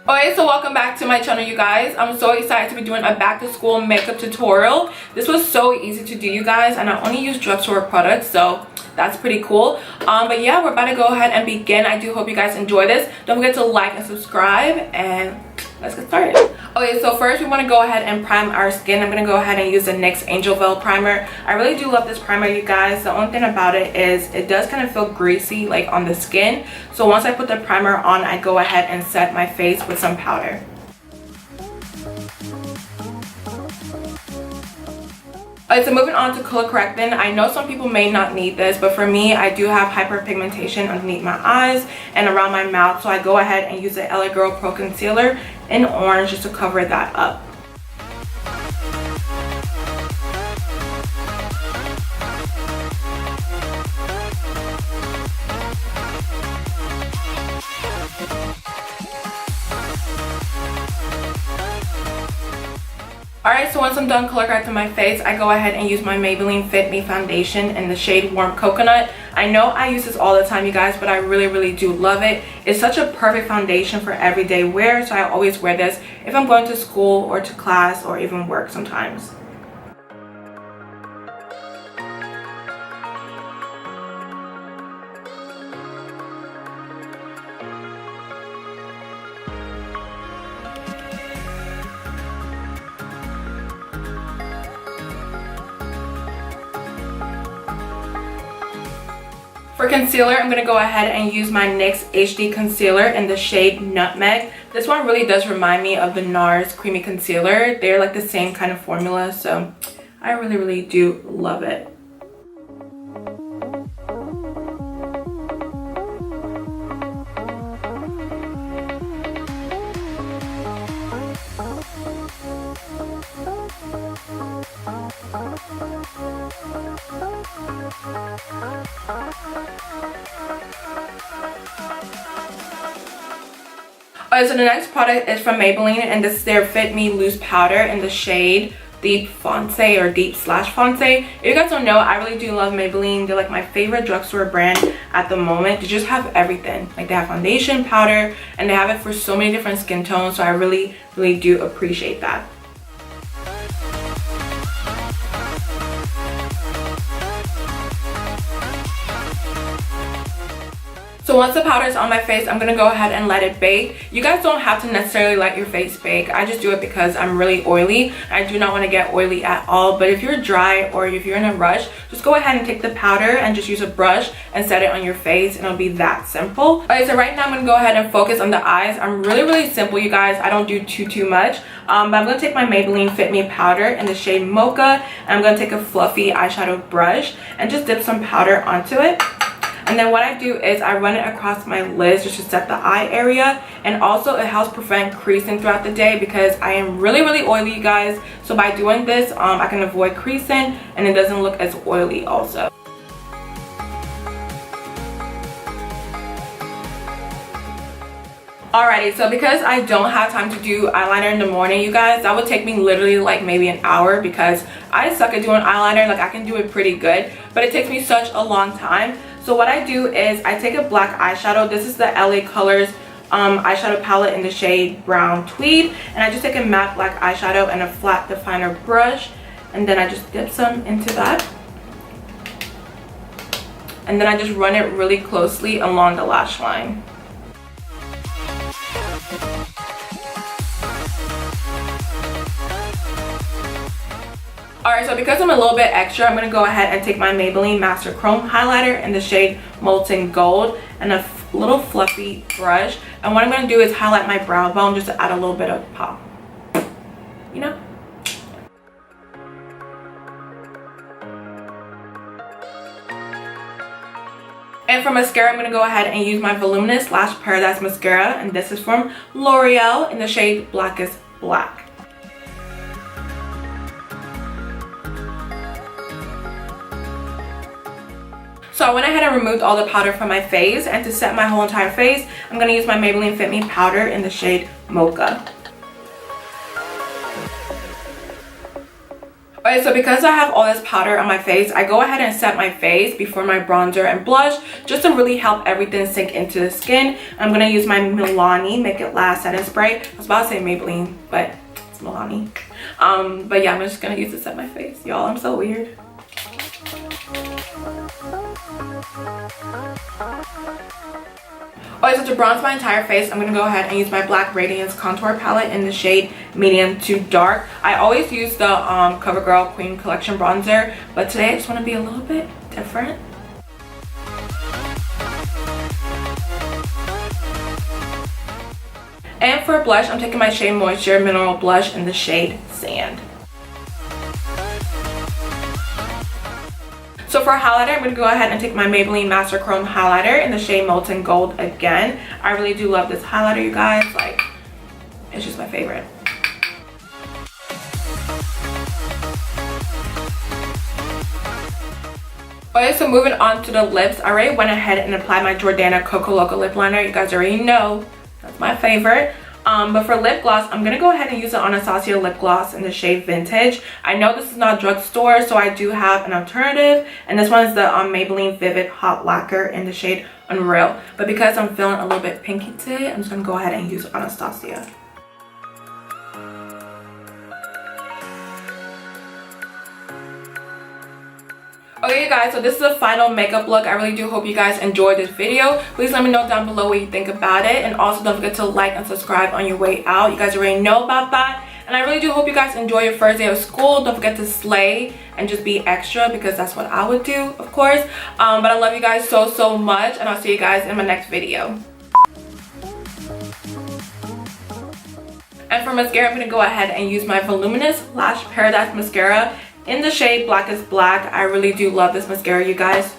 Alright, so welcome back to my channel, you guys. I'm so excited to be doing a back to school makeup tutorial. This was so easy to do, you guys, and I only use drugstore products, so that's pretty cool. But yeah, we're about to go ahead and begin. I do hope you guys enjoy this. Don't forget to like and subscribe, and let's get started. Okay, so first we want to go ahead and prime our skin. I'm going to go ahead and use the NYX Angel Veil primer. I really do love this primer, you guys. The only thing about it is it does kind of feel greasy like on the skin. So once I put the primer on, I go ahead and set my face with some powder. Alright, so moving on to color correcting. I know some people may not need this, but for me, I do have hyperpigmentation underneath my eyes and around my mouth, so I go ahead and use the LA Girl Pro Concealer in orange just to cover that up. Alright, so once I'm done color correcting my face, I go ahead and use my Maybelline Fit Me foundation in the shade Warm Coconut. I know I use this all the time, you guys, but I really do love it. It's such a perfect foundation for everyday wear, so I always wear this if I'm going to school or to class or even work sometimes. For concealer, I'm going to go ahead and use my NYX HD Concealer in the shade Nutmeg. This one really does remind me of the NARS Creamy Concealer. They're like the same kind of formula, so I really do love it. Alright, so the next product is from Maybelline, and this is their Fit Me Loose Powder in the shade Deep Fonce or Deep/Fonce. If you guys don't know, I really do love Maybelline. They're like my favorite drugstore brand at the moment. They just have everything. Like, they have foundation, powder, and they have it for so many different skin tones, so I really do appreciate that. So once the powder is on my face, I'm going to go ahead and let it bake. You guys don't have to necessarily let your face bake. I just do it because I'm really oily. I do not want to get oily at all. But if you're dry or if you're in a rush, just go ahead and take the powder and just use a brush and set it on your face, and it'll be that simple. Alright, so right now I'm going to go ahead and focus on the eyes. I'm really simple, you guys. I don't do too much. But I'm going to take my Maybelline Fit Me powder in the shade Mocha, and I'm going to take a fluffy eyeshadow brush and just dip some powder onto it. And then what I do is I run it across my lids just to set the eye area, and also it helps prevent creasing throughout the day because I am really oily, you guys. So by doing this, I can avoid creasing, and it doesn't look as oily also. Alrighty, so because I don't have time to do eyeliner in the morning, you guys, that would take me literally like maybe an hour because I suck at doing eyeliner. Like, I can do it pretty good, but it takes me such a long time. So what I do is I take a black eyeshadow. This is the LA Colors eyeshadow palette in the shade Brown Tweed, and I just take a matte black eyeshadow and a flat definer brush, and then I just dip some into that, and then I just run it really closely along the lash line. Alright, so because I'm a little bit extra, I'm going to go ahead and take my Maybelline Master Chrome highlighter in the shade Molten Gold and a little fluffy brush. And what I'm going to do is highlight my brow bone just to add a little bit of pop. You know? And for mascara, I'm going to go ahead and use my Voluminous Lash Paradise Mascara. And this is from L'Oreal in the shade Blackest Black. So I went ahead and removed all the powder from my face, and to set my whole entire face, I'm going to use my Maybelline Fit Me powder in the shade Mocha. Alright, so because I have all this powder on my face, I go ahead and set my face before my bronzer and blush just to really help everything sink into the skin. I'm going to use my Milani Make It Last setting spray. I was about to say Maybelline, but it's Milani. But yeah, I'm just going to use this at my face. Y'all, I'm so weird. Alright, so to bronze my entire face, I'm going to go ahead and use my black Radiance contour palette in the shade medium to dark. I always use the CoverGirl Queen Collection bronzer, but today I just want to be a little bit different. And for blush, I'm taking my Shea Moisture Mineral Blush in the shade Sand. So for highlighter, I'm going to go ahead and take my Maybelline Master Chrome highlighter in the shade Molten Gold again. I really do love this highlighter, you guys. Like, it's just my favorite. Okay, so moving on to the lips, I already went ahead and applied my Jordana Coco Loco lip liner. You guys already know that's my favorite. But for lip gloss, I'm going to go ahead and use the Anastasia lip gloss in the shade Vintage. I know this is not Drugstore, so I do have an alternative. And this one is the Maybelline Vivid Hot Lacquer in the shade Unreal. But because I'm feeling a little bit pinky today, I'm just going to go ahead and use Anastasia. Okay, you guys, so this is the final makeup look. I really do hope you guys enjoyed this video. Please let me know down below what you think about it, and also don't forget to like and subscribe on your way out. You guys already know about that, and I really do hope you guys enjoy your first day of school. Don't forget to slay and just be extra, because that's what I would do, of course. But I love you guys so much, and I'll see you guys in my next video. And for mascara, I'm going to go ahead and use my Voluminous Lash Paradise Mascara in the shade Black is Black. I really do love this mascara, you guys.